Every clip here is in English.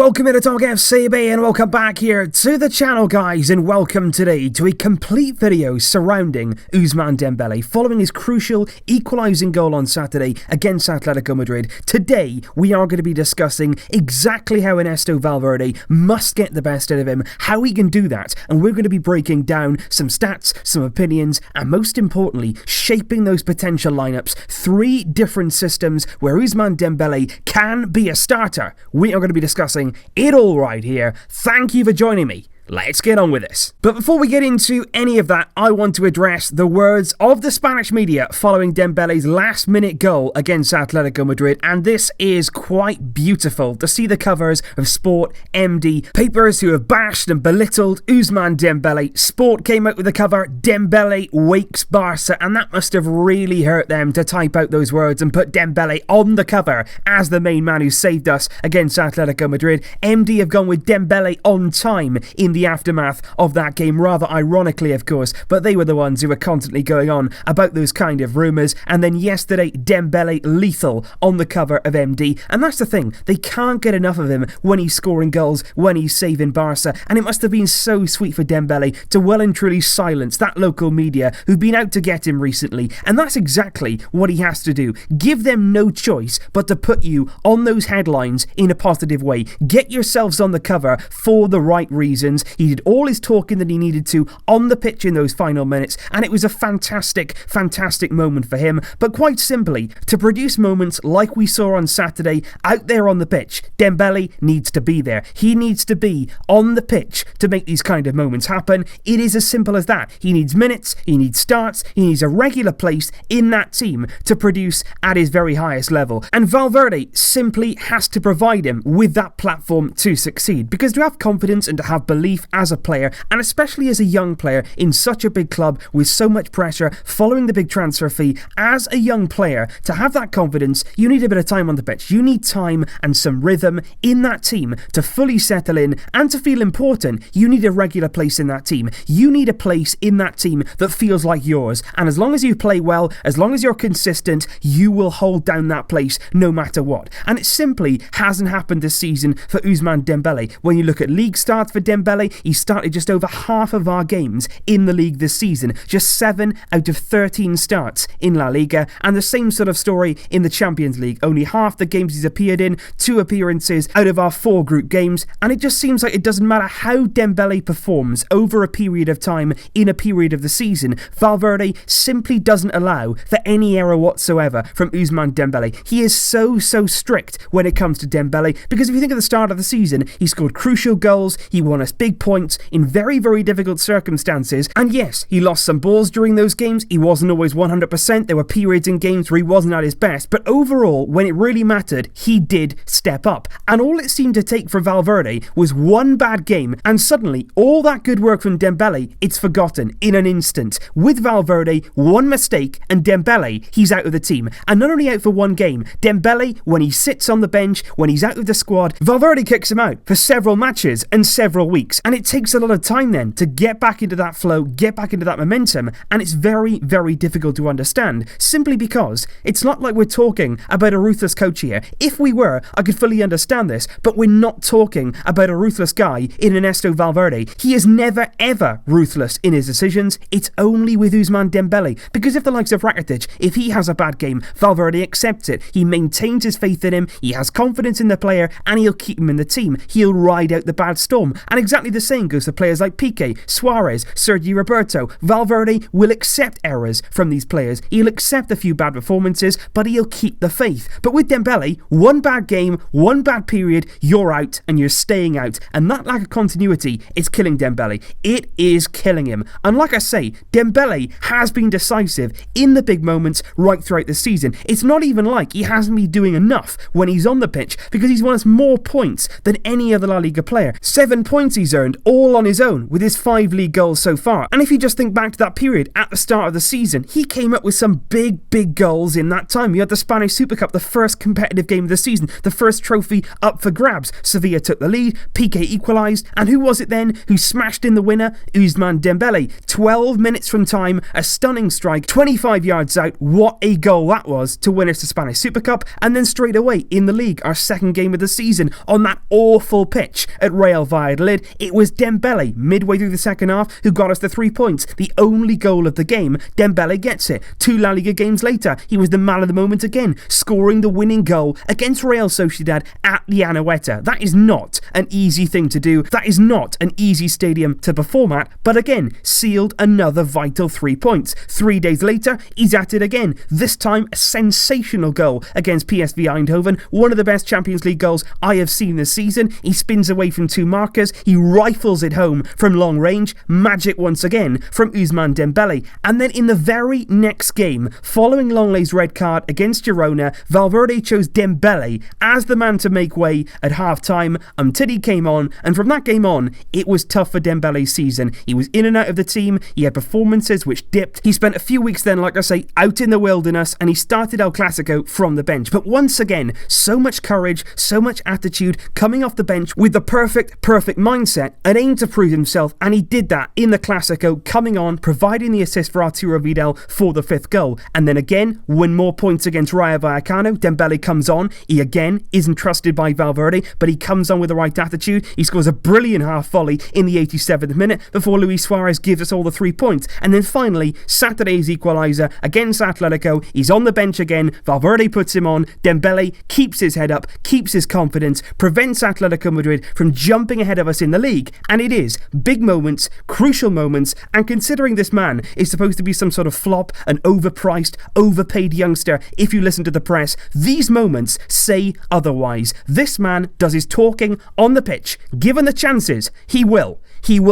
Welcome to Talk FCB and welcome back here to the channel, guys, and welcome today to a complete video surrounding Ousmane Dembele following his crucial equalising goal on Saturday against Atletico Madrid. Today we are going to be discussing exactly how Ernesto Valverde must get the best out of him, how he can do that, and we're going to be breaking down some stats, some opinions, and most importantly shaping those potential lineups. 3 different systems where Ousmane Dembele can be a starter. We are going to be discussing it all right here. Thank you for joining me. Let's get on with this. But before we get into any of that, I want to address the words of the Spanish media following Dembele's last-minute goal against Atletico Madrid, and this is quite beautiful to see the covers of Sport, MD, papers who have bashed and belittled Ousmane Dembele. Sport came out with the cover, Dembele wakes Barça, and that must have really hurt them to type out those words and put Dembele on the cover as the main man who saved us against Atletico Madrid. MD have gone with Dembele on time in the aftermath of that game, rather ironically of course, but they were the ones who were constantly going on about those kind of rumours. And then yesterday, Dembele lethal on the cover of MD, and that's the thing, they can't get enough of him when he's scoring goals, when he's saving Barca, and it must have been so sweet for Dembele to well and truly silence that local media who've been out to get him recently, and that's exactly what he has to do. Give them no choice but to put you on those headlines in a positive way. Get yourselves on the cover for the right reasons. He did all his talking that he needed to on the pitch in those final minutes, and it was a fantastic moment for him. But quite simply, to produce moments like we saw on Saturday out there on the pitch, Dembele needs to be there. He needs to be on the pitch to make these kind of moments happen. It is as simple as that. He needs minutes, he needs starts, he needs a regular place in that team to produce at his very highest level. And Valverde simply has to provide him with that platform to succeed, because to have confidence and to have belief as a player, and especially as a young player in such a big club with so much pressure following the big transfer fee, as a young player, to have that confidence, you need a bit of time on the pitch. You need time and some rhythm in that team to fully settle in and to feel important. You need a regular place in that team. You need a place in that team that feels like yours, and as long as you play well, as long as you're consistent, you will hold down that place no matter what. And it simply hasn't happened this season for Ousmane Dembele. When you look at league starts for Dembele, he started just over half of our games in the league this season, just 7 out of 13 starts in La Liga, and the same sort of story in the Champions League. Only half the games he's appeared in, 2 appearances out of our 4 group games, and it just seems like it doesn't matter how Dembele performs over a period of time in a period of the season, Valverde simply doesn't allow for any error whatsoever from Ousmane Dembele. He is so strict when it comes to Dembele, because if you think of the start of the season, he scored crucial goals, he won us big points in very difficult circumstances, and yes, he lost some balls during those games. He wasn't always 100%. There were periods in games where he wasn't at his best, but overall, when it really mattered, he did step up. And all it seemed to take for Valverde was one bad game, and suddenly all that good work from Dembele, it's forgotten in an instant. With Valverde, one mistake and Dembele, he's out of the team. And not only out for one game, Dembele, when he sits on the bench, when he's out of the squad, Valverde kicks him out for several matches and several weeks, and it takes a lot of time then to get back into that flow, get back into that momentum, and it's very difficult to understand, simply because it's not like we're talking about a ruthless coach here. If we were, I could fully understand this, but we're not talking about a ruthless guy in Ernesto Valverde. He is never ever ruthless in his decisions. It's only with Ousmane Dembele, because if the likes of Rakitic, if he has a bad game, Valverde accepts it. He maintains his faith in him, he has confidence in the player, and he'll keep him in the team. He'll ride out the bad storm. And exactly the same goes for players like Piqué, Suarez, Sergio Roberto. Valverde will accept errors from these players. He'll accept a few bad performances, but he'll keep the faith. But with Dembele, one bad game, one bad period, you're out and you're staying out. And that lack of continuity is killing Dembele. It is killing him. And like I say, Dembele has been decisive in the big moments right throughout the season. It's not even like he hasn't been doing enough when he's on the pitch, because he's won us more points than any other La Liga player. 7 points he's turned all on his own with his 5 league goals so far. And if you just think back to that period at the start of the season, he came up with some big goals in that time. You had the Spanish Super Cup, the first competitive game of the season, the first trophy up for grabs. Sevilla took the lead, Piqué equalised, and who was it then who smashed in the winner? Ousmane Dembele. 12 minutes from time, a stunning strike, 25 yards out. What a goal that was to win us the Spanish Super Cup, and then straight away in the league, our second game of the season on that awful pitch at Real Valladolid. It was Dembele midway through the second half who got us the 3 points. The only goal of the game. Dembele gets it. 2 La Liga games later, he was the man of the moment again, scoring the winning goal against Real Sociedad at the Anoeta. That is not an easy thing to do. That is not an easy stadium to perform at, but again, sealed another vital 3 points. 3 days later, he's at it again. This time, a sensational goal against PSV Eindhoven, one of the best Champions League goals I have seen this season. He spins away from 2 markers, he rifles it home from long range. Magic once again from Ousmane Dembele. And then in the very next game, following Longley's red card against Girona, Valverde chose Dembele as the man to make way at half-time. Umtiti came on, and from that game on, it was tough for Dembele's season. He was in and out of the team, he had performances which dipped. He spent a few weeks then, like I say, out in the wilderness, and he started El Clasico from the bench. But once again, so much courage, so much attitude, coming off the bench with the perfect mindset, an aim to prove himself, and he did that in the Clasico, coming on, providing the assist for Arturo Vidal for the 5th goal. And then again, win more points against Rayo Vallecano. Dembele comes on, he again isn't trusted by Valverde, but he comes on with the right attitude. He scores a brilliant half volley in the 87th minute before Luis Suarez gives us all the 3 points. And then finally, Saturday's equaliser against Atletico. He's on the bench again, Valverde puts him on, Dembele keeps his head up, keeps his confidence, prevents Atletico Madrid from jumping ahead of us in the league. And it is big moments, crucial moments, and considering this man is supposed to be some sort of flop, an overpriced, overpaid youngster, if you listen to the press, these moments say otherwise. This man does his talking on the pitch. Given the chances, he will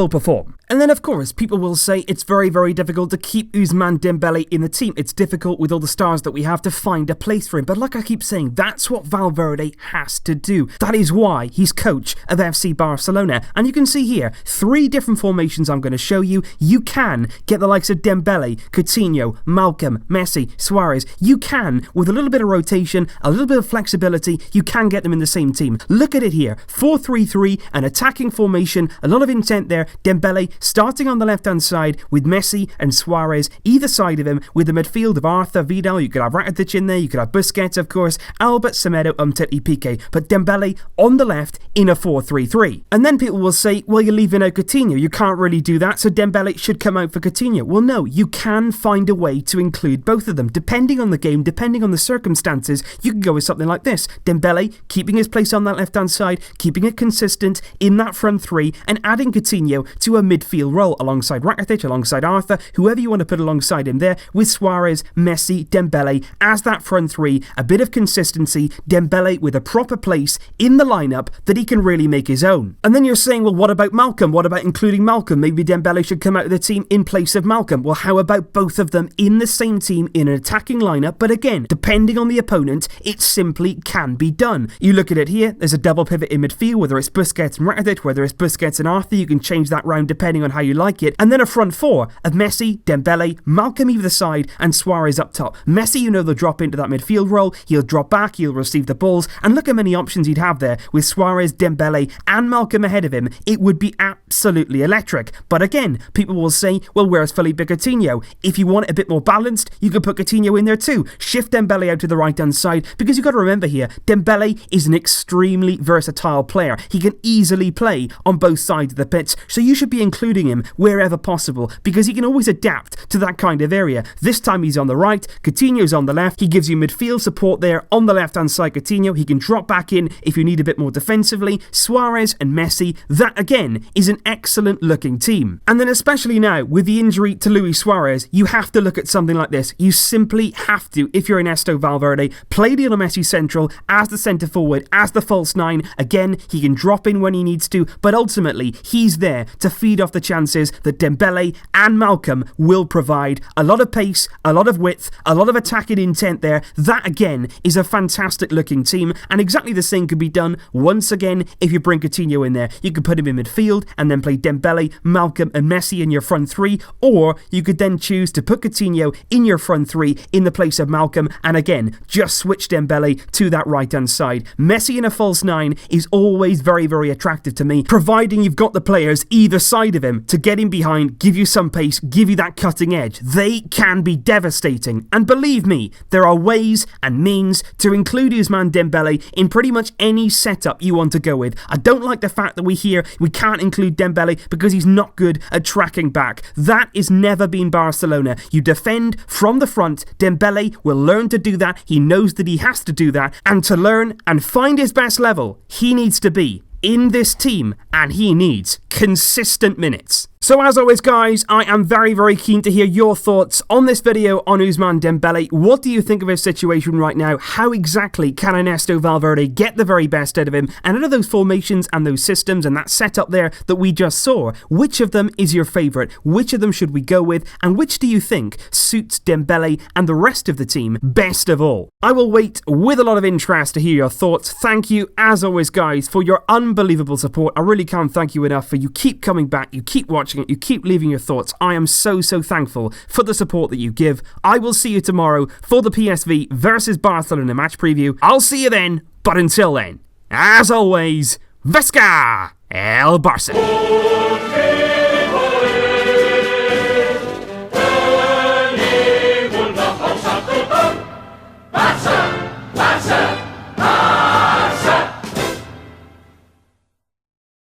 perform. And then, of course, people will say it's very difficult to keep Ousmane Dembele in the team. It's difficult with all the stars that we have to find a place for him. But like I keep saying, that's what Valverde has to do. That is why he's coach of FC Barcelona. And you can see here, 3 different formations I'm going to show you. You can get the likes of Dembele, Coutinho, Malcolm, Messi, Suarez. You can, with a little bit of rotation, a little bit of flexibility, you can get them in the same team. Look at it here. 4-3-3, an attacking formation, a lot of intent there. Dembele starting on the left-hand side with Messi and Suarez either side of him, with the midfield of Arthur, Vidal. You could have Rakitic in there, you could have Busquets, of course, Albert, Semedo, Umtiti, Piqué. But Dembele on the left in a 4-3-3. And then people will say, well, you're leaving out Coutinho. You can't really do that, so Dembele should come out for Coutinho. Well, no, you can find a way to include both of them. Depending on the game, depending on the circumstances, you can go with something like this. Dembele keeping his place on that left-hand side, keeping it consistent in that front 3, and adding Coutinho to a midfield role alongside Rakitic, alongside Arthur, whoever you want to put alongside him there, with Suarez, Messi, Dembele as that front 3, a bit of consistency, Dembele with a proper place in the lineup that he can really make his own. And then you're saying, well, what about Malcolm? What about including Malcolm? Maybe Dembele should come out of the team in place of Malcolm. Well, how about both of them in the same team in an attacking lineup? But again, depending on the opponent, it simply can be done. You look at it here, there's a double pivot in midfield, whether it's Busquets and Rakitic, whether it's Busquets and Arthur, you can change that round depending on how you like it. And then a front 4 of Messi, Dembele, Malcolm either side, and Suarez up top. Messi, you know, they'll drop into that midfield role, he'll drop back, he'll receive the balls, and look how many options he'd have there with Suarez, Dembele, and Malcolm ahead of him. It would be absolutely electric. But again, people will say, well, where's Felipe Coutinho? If you want it a bit more balanced, you could put Coutinho in there too. Shift Dembele out to the right-hand side, because you've got to remember here, Dembele is an extremely versatile player. He can easily play on both sides of the pitch, so you should be including him wherever possible, because he can always adapt to that kind of area. This time he's on the right, Coutinho's on the left. He gives you midfield support there on the left-hand side. Coutinho, he can drop back in if you need a bit more defensively. Suarez and Messi, that again is an excellent looking team. And then especially now with the injury to Luis Suarez, you have to look at something like this. You simply have to, if you're Ernesto Valverde, play Lionel Messi central as the centre forward, as the false 9. Again, he can drop in when he needs to, but ultimately he's there to feed off the the chances that Dembele and Malcolm will provide. A lot of pace, a lot of width, a lot of attacking intent there. That again is a fantastic looking team, and exactly the same could be done once again if you bring Coutinho in there. You could put him in midfield and then play Dembele, Malcolm and Messi in your front three, or you could then choose to put Coutinho in your front three in the place of Malcolm, and again just switch Dembele to that right hand side. Messi in a false nine is always very, very attractive to me, providing you've got the players either side of him to get in behind, give you some pace, give you that cutting edge. They can be devastating, and believe me, there are ways and means to include Ousmane Dembele in pretty much any setup you want to go with. I don't like the fact that we can't include Dembele because he's not good at tracking back. That has never been Barcelona. You defend from the front. Dembele will learn to do that. He knows that he has to do that, and to learn and find his best level, he needs to be in this team, and he needs consistent minutes. So as always guys, I am very, very keen to hear your thoughts on this video on Ousmane Dembele. What do you think of his situation right now? How exactly can Ernesto Valverde get the very best out of him? And out of those formations and those systems and that setup there that we just saw, which of them is your favourite? Which of them should we go with? And which do you think suits Dembele and the rest of the team best of all? I will wait with a lot of interest to hear your thoughts. Thank you as always guys for your unbelievable support. I really can't thank you enough for you keep coming back, you keep watching it, you keep leaving your thoughts. I am so thankful for the support that you give. I will see you tomorrow for the PSV versus Barcelona match preview. I'll see you then, but until then, as always, Vesca El Barça.